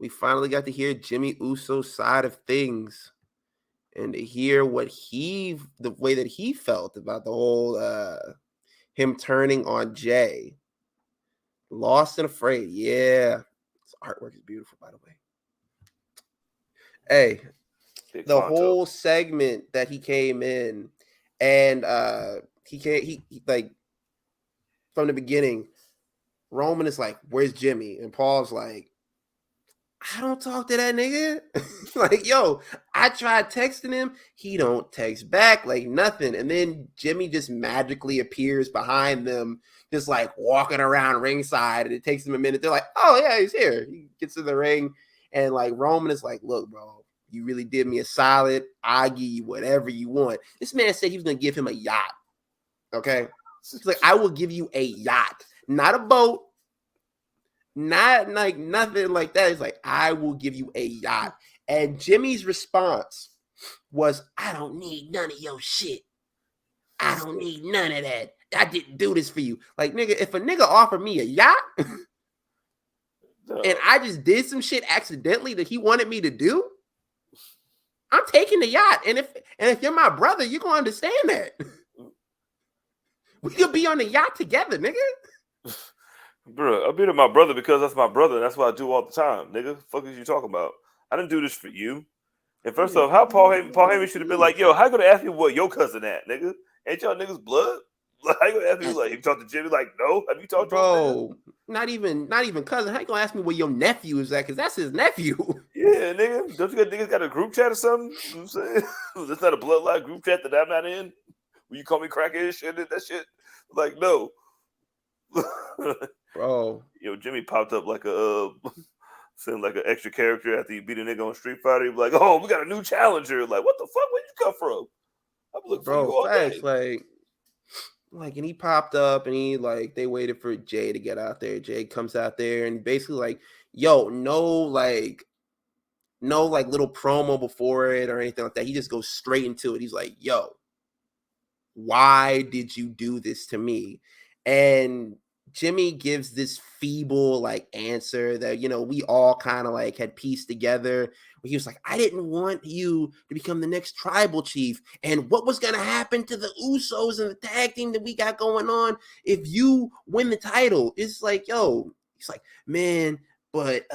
we finally got to hear Jimmy Uso's side of things and to hear the way that he felt about the whole him turning on Jey. Lost and Afraid. Yeah. His artwork is beautiful, by the way. Hey, the whole segment that he came in and he like from the beginning, Roman is like, "Where's Jimmy?" And Paul's like, "I don't talk to that nigga." Like, yo, I tried texting him. He don't text back, like nothing. And then Jimmy just magically appears behind them, just like walking around ringside. And it takes him a minute. They're like, "Oh, yeah, he's here." He gets in the ring. And like Roman is like, "Look, bro, you really did me a solid. I give you whatever you want." This man said he was going to give him a yacht. Okay? He's like, "I will give you a yacht. Not a boat. Not like nothing like that." It's like, "I will give you a yacht." And Jimmy's response was, "I don't need none of your shit. I don't need none of that. I didn't do this for you." Like, nigga, if a nigga offered me a yacht and I just did some shit accidentally that he wanted me to do, I'm taking the yacht. And if you're my brother, you're gonna understand that. We could be on the yacht together, nigga. Bro, I've been with my brother because that's my brother. And that's what I do all the time, nigga. Fuck is you talking about? I didn't do this for you. And first off, how Paul Heyman should have been like, "Yo, how you gonna ask me what your cousin at, nigga? Ain't y'all niggas blood? Like, how you gonna ask me like, you talked to Jimmy? Like, no, have you talked to him? Bro, not even cousin. How you gonna ask me where your nephew is at? Because that's his nephew. Yeah, nigga. Don't you got niggas got a group chat or something? You know what I'm saying? That's not a bloodline group chat that I'm not in. Will you call me crackhead shit? That shit? Like, no. Bro. Yo, Jimmy popped up like a send like an extra character after you beat a nigga on Street Fighter. He'd be like, "Oh, we got a new challenger." Like, what the fuck? Where'd you come from? I've been looking for you all day. Like, and he popped up and they waited for Jey to get out there. Jey comes out there and basically like, yo, no little promo before it or anything like that. He just goes straight into it. He's like, "Yo, why did you do this to me?" And Jimmy gives this feeble like answer that, we all kind of like had pieced together. He was like, "I didn't want you to become the next tribal chief. And what was going to happen to the Usos and the tag team that we got going on if you win the title?" It's like, yo, he's like, "Man, but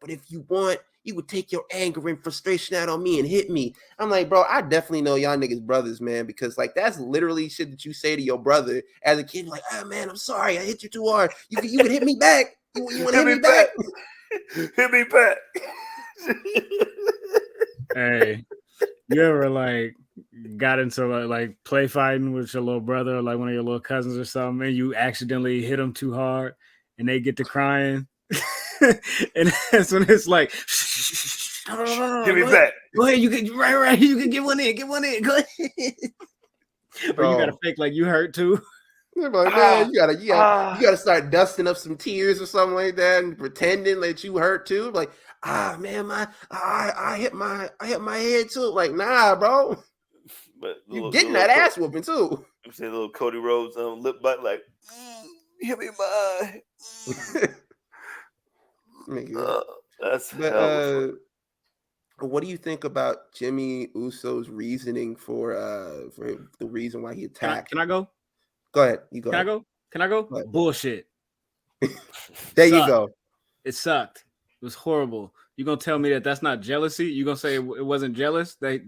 if you want, you would take your anger and frustration out on me and hit me." I'm like, bro, I definitely know y'all niggas brothers, man, because like that's literally shit that you say to your brother as a kid. Like, "Oh man, I'm sorry, I hit you too hard. You could hit me back. You want to hit me back? Hit me back." Hey, you ever like got into like play fighting with your little brother or like one of your little cousins or something, and you accidentally hit them too hard and they get to crying? And that's when it's like, "Give me back. Go ahead, you can right. You can get one in. Go ahead." Or you gotta fake like you hurt too. Like, man, you gotta start dusting up some tears or something like that and pretending that you hurt too. Like, man, I hit my head too. Like, nah, bro. But you getting that ass whooping too. I'm saying little Cody Rhodes lip butt like, "Hit me in my eye." What do you think about Jimmy Uso's reasoning for the reason why he attacked? Can I go? Go ahead. You go. Can I go? Bullshit. There you go. It sucked. It was horrible. You gonna tell me that that's not jealousy? You gonna say it wasn't jealous? That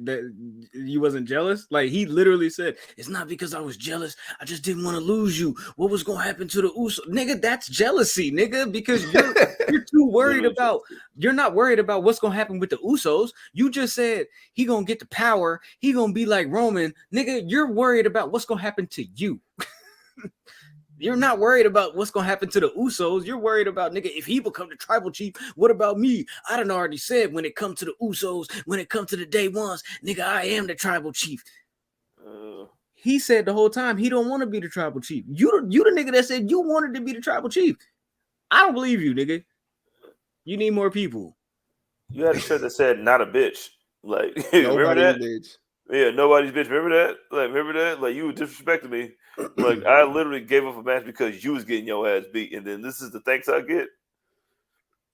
you wasn't jealous? Like, he literally said, "It's not because I was jealous. I just didn't want to lose you. What was gonna happen to the Uso?" Nigga, that's jealousy, nigga, because you're too worried about. You're not worried about what's gonna happen with the Usos. You just said he gonna get the power. He gonna be like Roman, nigga. You're worried about what's gonna happen to you. You're not worried about what's going to happen to the Usos. You're worried about, nigga, if he become the tribal chief, what about me? I done already said when it comes to the Usos, when it comes to the day ones, nigga, I am the tribal chief. He said the whole time he don't want to be the tribal chief. You the nigga that said you wanted to be the tribal chief. I don't believe you, nigga. You need more people. You had a shirt that said "not a bitch." Like, remember that? Bitch. Yeah, nobody's bitch. Remember that? Like, remember that? Like, you were disrespecting me. Like, I literally gave up a match because you was getting your ass beat, and then this is the thanks I get.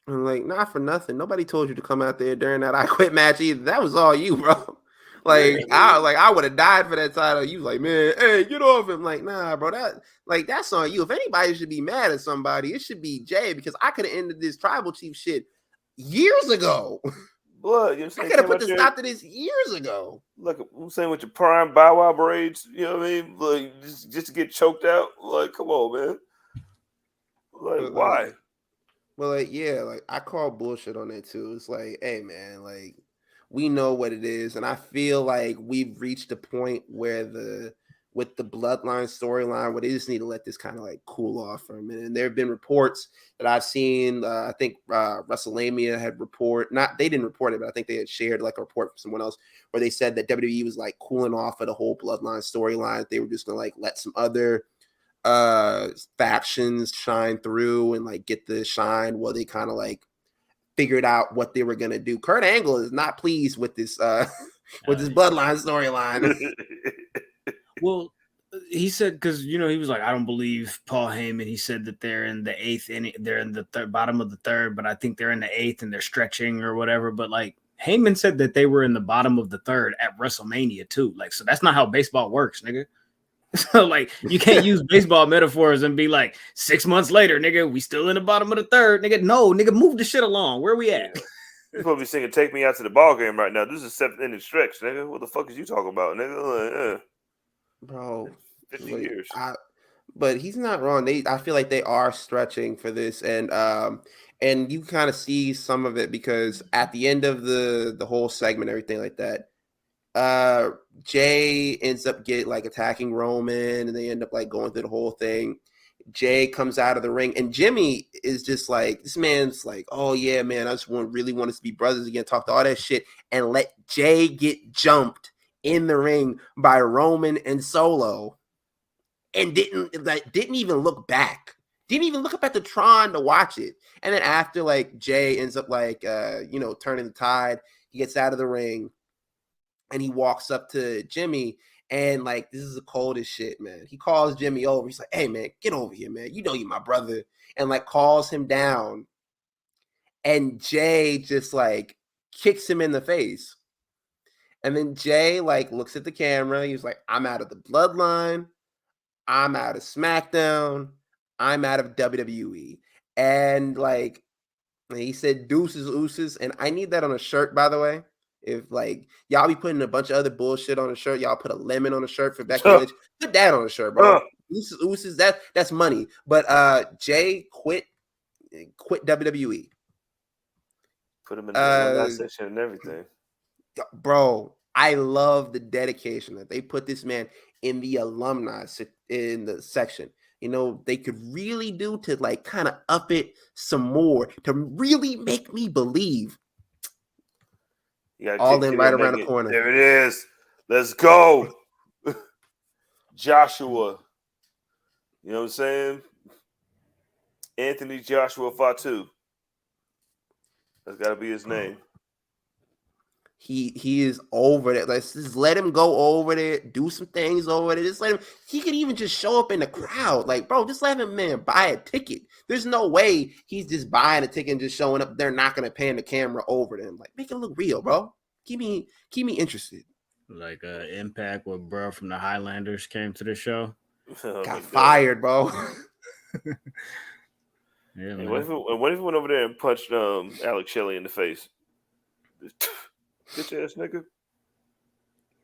I'm like, not for nothing. Nobody told you to come out there during that I Quit match either. That was all you, bro. Like, I would have died for that title. You was like, man, hey, get off him. Like, nah, bro, that's on you. If anybody should be mad at somebody, it should be Jay, because I could have ended this tribal chief shit years ago. Blood, you know what I'm I saying? could have put the stop to this years ago. Look, I'm saying with your prime Bow Wow braids, you know what I mean? Like, just to get choked out. Like, come on, man. Like, why? Well, like, yeah, like I call bullshit on that too. It's like, hey, man, like we know what it is, and I feel like we've reached a point where with the bloodline storyline, where they just need to let this kind of like cool off for a minute. And there have been reports that I've seen. I think WrestleMania had they didn't report it, but I think they had shared like a report from someone else where they said that WWE was like cooling off of the whole bloodline storyline. They were just gonna like let some other factions shine through and like get the shine while they kind of like figured out what they were gonna do. Kurt Angle is not pleased with this with this bloodline storyline. Well, he said, because he was like, I don't believe Paul Heyman. He said that they're in the 8th inning, they're in the bottom of the 3rd, but I think they're in the 8th and they're stretching or whatever. But like Heyman said that they were in the bottom of the 3rd at WrestleMania too. Like, so that's not how baseball works, nigga. So like you can't use baseball metaphors and be like 6 months later, nigga, we still in the bottom of the 3rd, nigga. No, nigga, move the shit along. Where we at? You're supposed to be singing "Take Me Out to the Ball Game" right now. This is 7th inning stretch, nigga. What the fuck is you talking about, nigga? Like, Bro, 50 like, years. but he's not wrong. I feel like they are stretching for this, and you kind of see some of it because at the end of the whole segment, everything like that, Jay ends up attacking Roman, and they end up like going through the whole thing. Jay comes out of the ring, and Jimmy is just like, this man's like, oh yeah, man, I just really want us to be brothers again, talk to all that shit, and let Jay get jumped in the ring by Roman and Solo, and didn't even look back. Didn't even look up at the Tron to watch it. And then after like Jay ends up like turning the tide, he gets out of the ring and he walks up to Jimmy, and like this is the coldest shit, man. He calls Jimmy over. He's like, hey man, get over here, man. You know you're my brother. And like calls him down. And Jay just like kicks him in the face. And then Jay like looks at the camera. He's like, I'm out of the bloodline. I'm out of SmackDown. I'm out of WWE. And like he said, deuces, ooses. And I need that on a shirt, by the way. If like y'all be putting a bunch of other bullshit on a shirt, y'all put a lemon on a shirt for Becky Lynch. Put that on a shirt, bro. Deuces, ooses, that's money. But Jay quit WWE. Put him in the alumni section and everything. Bro, I love the dedication that they put this man in the alumni in the section. They could really do to like kind of up it some more to really make me believe. All in right around the corner. There it is. Let's go. Joshua. You know what I'm saying? Anthony Joshua Fatu. That's got to be his name. He is over there. Let's just let him go over there, do some things over there. Just let him. He could even just show up in the crowd. Like, bro, just let him, man, buy a ticket. There's no way he's just buying a ticket and just showing up. They're not gonna pan the camera over to him. Like, make it look real, bro. Keep me interested. Like Impact, where bro from the Highlanders came to the show. Got fired, bro. Yeah, man. What if he went over there and punched Alex Shelley in the face? Bitch ass nigga.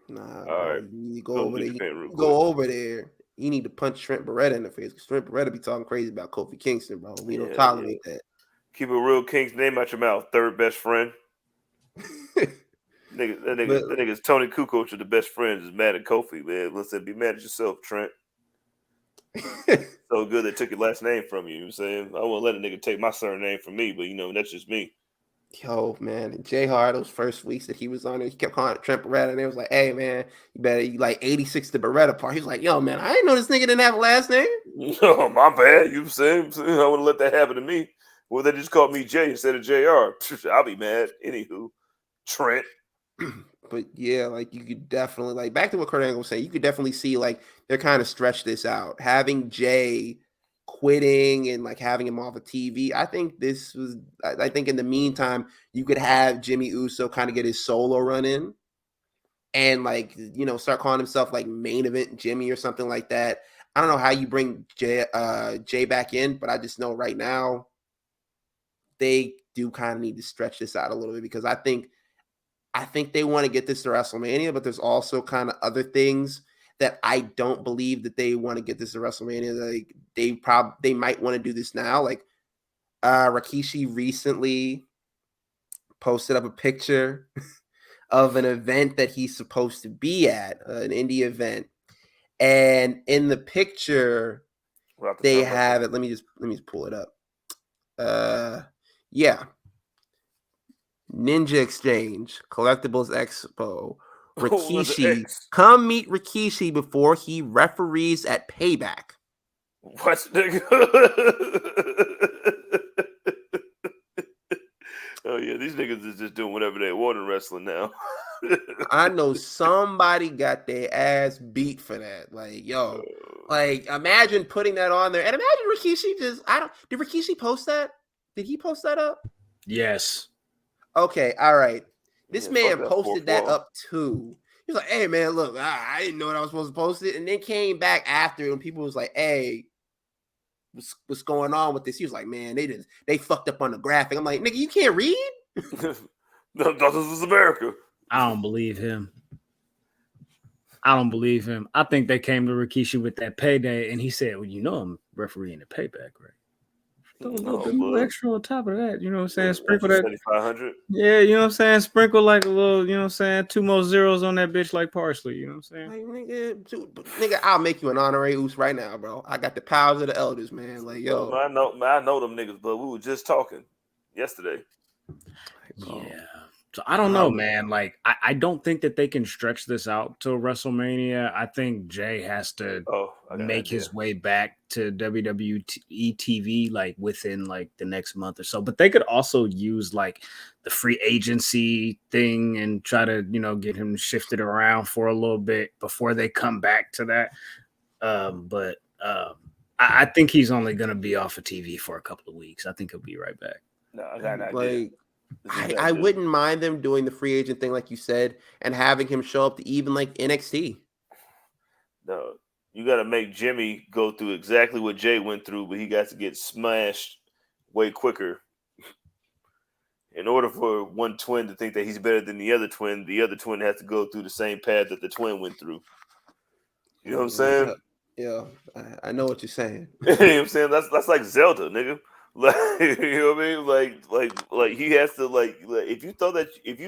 Nah, bro. Right. You go over there. Go over there. You need to punch Trent Beretta in the face. Because Trent Beretta be talking crazy about Kofi Kingston, bro. We don't tolerate that. Keep a real King's name out your mouth. Third best friend. That nigga's Tony Kukoc, the best friends, is mad at Kofi, man. Listen, be mad at yourself, Trent. So good they took your last name from you. You know what I'm saying? I won't let a nigga take my surname from me, but that's just me. Yo, man, Jay Hart, those first weeks that he was on there, he kept calling it Trent Beretta, and it was like, hey, man, you like 86 the Beretta part. He was like, yo, man, I didn't know this nigga didn't have a last name. Oh, my bad. You know what I'm saying? I wouldn't let that happen to me. Well, they just called me Jay instead of JR. I'll be mad. Anywho, Trent. But yeah, like you could definitely, like, back to what Kurt Angle was saying, you could definitely see like they're kind of stretched this out. Having Jay quitting and like having him off of TV. I think I think in the meantime, you could have Jimmy Uso kind of get his solo run in and like, start calling himself like main event Jimmy or something like that. I don't know how you bring Jay back in, but I just know right now they do kind of need to stretch this out a little bit because I think they want to get this to WrestleMania, but there's also kind of other things that I don't believe that they want to get this to WrestleMania. Like they might want to do this now. Like Rikishi recently posted up a picture of an event that he's supposed to be at, an indie event. And in the picture, they have it. Let me just pull it up. Yeah. Ninja Exchange, Collectibles Expo, Rikishi. Come meet Rikishi before he referees at Payback. What, nigga? Oh yeah, these niggas is just doing whatever they want in wrestling now. I know somebody got their ass beat for that. Like, yo, like imagine putting that on there, and imagine Rikishi did Rikishi post that? Did he post that up? Yes. Okay, all right. This man posted that up too. He was like, "Hey man, look, I didn't know that I was supposed to post it," and then came back after, and people was like, "Hey, what's going on with this?" He was like, "Man, they fucked up on the graphic." I'm like, "Nigga, you can't read?" No, this is America. I don't believe him. I think they came to Rikishi with that payday, and he said, "Well, I'm refereeing the Payback, right? Throw a little bit more extra on top of that. You know what I'm saying? Sprinkle that 7,500. Yeah, you know what I'm saying? Sprinkle like a little, you know what I'm saying? 2 more zeros on that bitch like parsley. You know what I'm saying? Like, nigga, I'll make you an honorary Oos right now, bro. I got the powers of the elders, man. Like, yo. I know them niggas, but we were just talking yesterday. Yeah. So I don't know, man. Like, I don't think that they can stretch this out till WrestleMania. I think Jay has to make his way back to WWE TV like within like the next month or so. But they could also use like the free agency thing and try to, get him shifted around for a little bit before they come back to that. But I think he's only going to be off of TV for a couple of weeks. I think he'll be right back. No, I got an idea. I wouldn't mind them doing the free agent thing, like you said, and having him show up to even like NXT. No, you got to make Jimmy go through exactly what Jay went through, but he got to get smashed way quicker. In order for one twin to think that he's better than the other twin has to go through the same path that the twin went through. You know what I'm saying? Yeah, I know what you're saying. You know what I'm saying? That's like Zelda, nigga. Like, you know what I mean? Like he has to like if you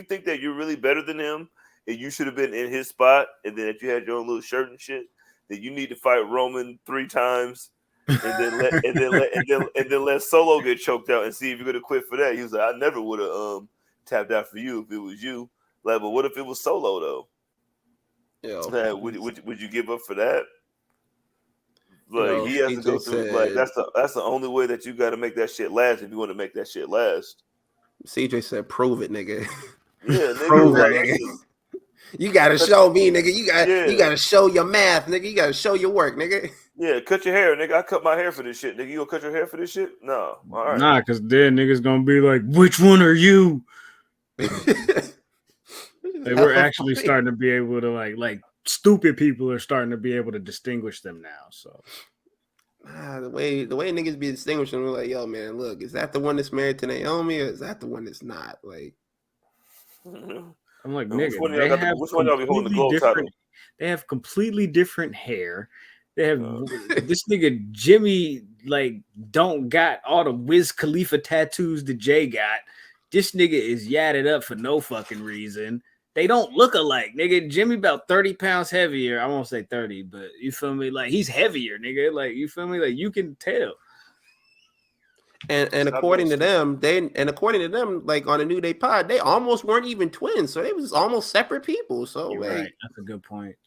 think that you're really better than him and you should have been in his spot, and then if you had your own little shirt and shit, then you need to fight Roman 3 times and then let Solo get choked out and see if you're gonna quit for that. He was like, I never would have tapped out for you if it was you. Like, but what if it was Solo though? Yeah, would you give up for that? Like he has to go through. Like that's the only way that you got to make that shit last if you want to make that shit last. CJ said, "Prove it, nigga." Yeah, nigga, prove it, nigga. You gotta show me, nigga. You gotta show your math, nigga. You gotta show your work, nigga. Yeah, cut your hair, nigga. I cut my hair for this shit, nigga. You gonna cut your hair for this shit? No, all right. Nah, because then niggas gonna be like, which one are you? We're actually starting to be able to like stupid people are starting to be able to distinguish them now. So the way niggas be distinguishing, we're like, yo, man, look, is that the one that's married to Naomi, or is that the one that's not? Like, I'm like, nigga, which one y'all be holding the gold title? They have completely different hair. They have this nigga Jimmy like don't got all the Wiz Khalifa tattoos that Jay got. This nigga is yadded up for no fucking reason. They don't look alike, nigga. Jimmy about 30 pounds heavier. I won't say 30, but you feel me? Like he's heavier, nigga. Like you feel me? Like you can tell. And according to them, like on a New Day pod, they almost weren't even twins, so they was almost separate people. So you're right. That's a good point.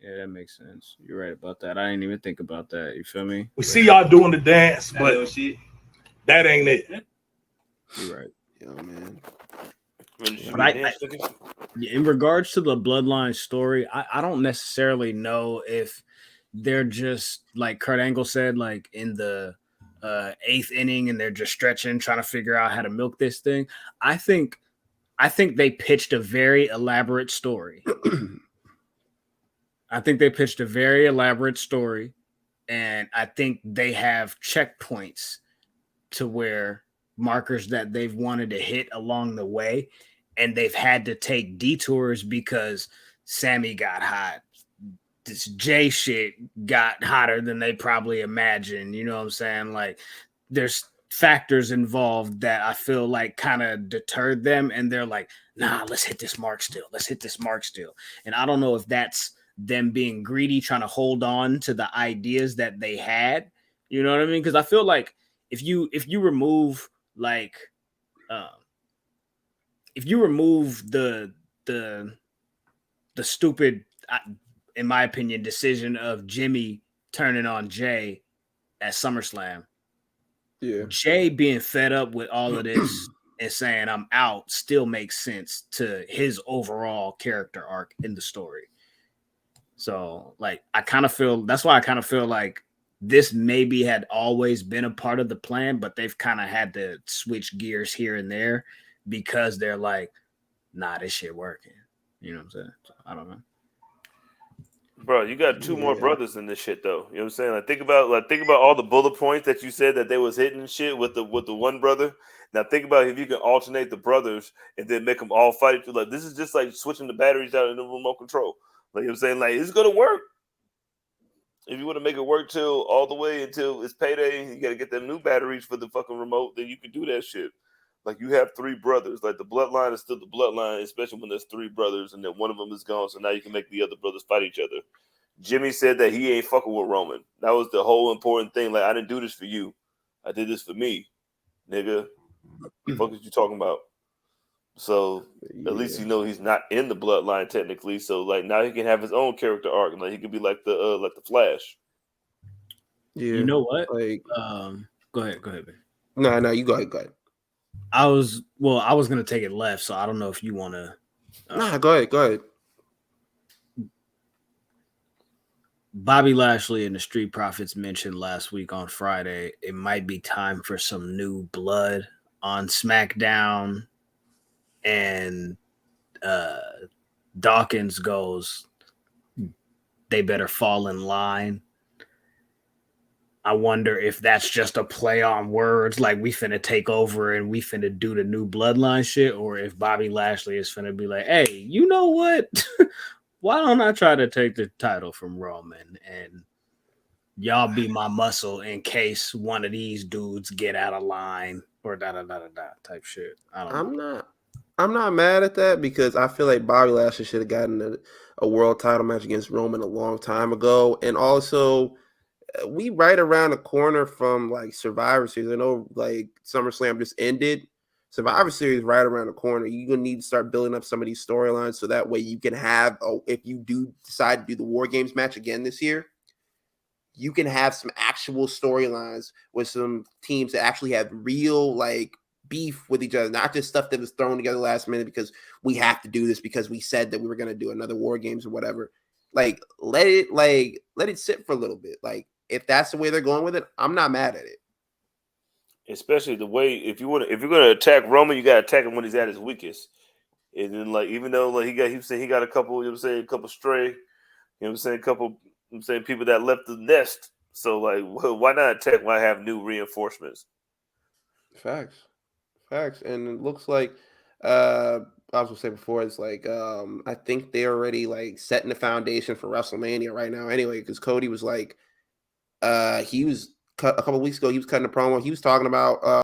Yeah, that makes sense. You're right about that. I didn't even think about that. You feel me? We see y'all doing the dance, but that ain't it. You're right. Yo, man. But in regards to the bloodline story, I don't necessarily know if they're just like Kurt Angle said, like in the 8th inning, and they're just stretching, trying to figure out how to milk this thing. I think they pitched a very elaborate story. And I think they have checkpoints to where markers that they've wanted to hit along the way, and they've had to take detours because Sammy got hot. This Jay shit got hotter than they probably imagined. You know what I'm saying? Like, there's factors involved that I feel like kind of deterred them, and they're like, nah, let's hit this mark still. And I don't know if that's them being greedy, trying to hold on to the ideas that they had. You know what I mean? Because I feel like if you remove like if you remove the stupid, in my opinion, decision of Jimmy turning on Jey at SummerSlam, Jey being fed up with all of this and saying I'm out still makes sense to his overall character arc in the story. So, like, that's why I kind of feel like this maybe had always been a part of the plan, but they've kind of had to switch gears here and there because they're like, nah, this shit working. You know what I'm saying? So, I don't know. Bro, you got 2 more brothers in this shit, though. You know what I'm saying? Like, think about all the bullet points that you said that they was hitting shit with the one brother. Now think about if you can alternate the brothers and then make them all fight each other. Like, this is just like switching the batteries out in the remote control. Like, you know what I'm saying? Like, it's gonna work. If you want to make it work all the way until it's payday, you got to get them new batteries for the fucking remote. Then you can do that shit. Like, you have 3 brothers. Like, the bloodline is still the bloodline, especially when there's 3 brothers and then one of them is gone. So now you can make the other brothers fight each other. Jimmy said that he ain't fucking with Roman. That was the whole important thing. Like, I didn't do this for you. I did this for me, nigga. The fuck is you talking about? So at least you know he's not in the bloodline technically. So like now he can have his own character arc. Like he could be like the Flash. Yeah. You know what? Like, go ahead, baby. No, you go ahead. I was gonna take it left, so I don't know if you want to. Nah, go ahead. Bobby Lashley and the Street Profits mentioned last week on Friday it might be time for some new blood on SmackDown, and Dawkins goes, they better fall in line. I wonder if that's just a play on words, like we finna take over and we finna do the new bloodline shit, or if Bobby Lashley is finna be like, hey, you know what? Why don't I try to take the title from Roman and y'all be my muscle in case one of these dudes get out of line or type shit. I don't know. I'm not mad at that because I feel like Bobby Lashley should have gotten a world title match against Roman a long time ago. And also, we right around the corner from like Survivor Series. I know like SummerSlam just ended. Survivor Series right around the corner. You're going to need to start building up some of these storylines so that way you can have, if you do decide to do the War Games match again this year, you can have some actual storylines with some teams that actually have real like beef with each other, not just stuff that was thrown together last minute because we have to do this because we said that we were going to do another War Games or whatever. Like let it sit for a little bit. Like if that's the way they're going with it, I'm not mad at it. Especially the way if you're gonna attack Roman, you gotta attack him when he's at his weakest. And then like even though like he got a couple, you know what I'm saying, a couple stray, you know what I'm saying, people that left the nest. So like why not attack when I have new reinforcements? Facts. And it looks like I was gonna say before, it's like I think they're already like setting the foundation for WrestleMania right now anyway, because Cody was like he was a couple of weeks ago, he was cutting a promo, he was talking about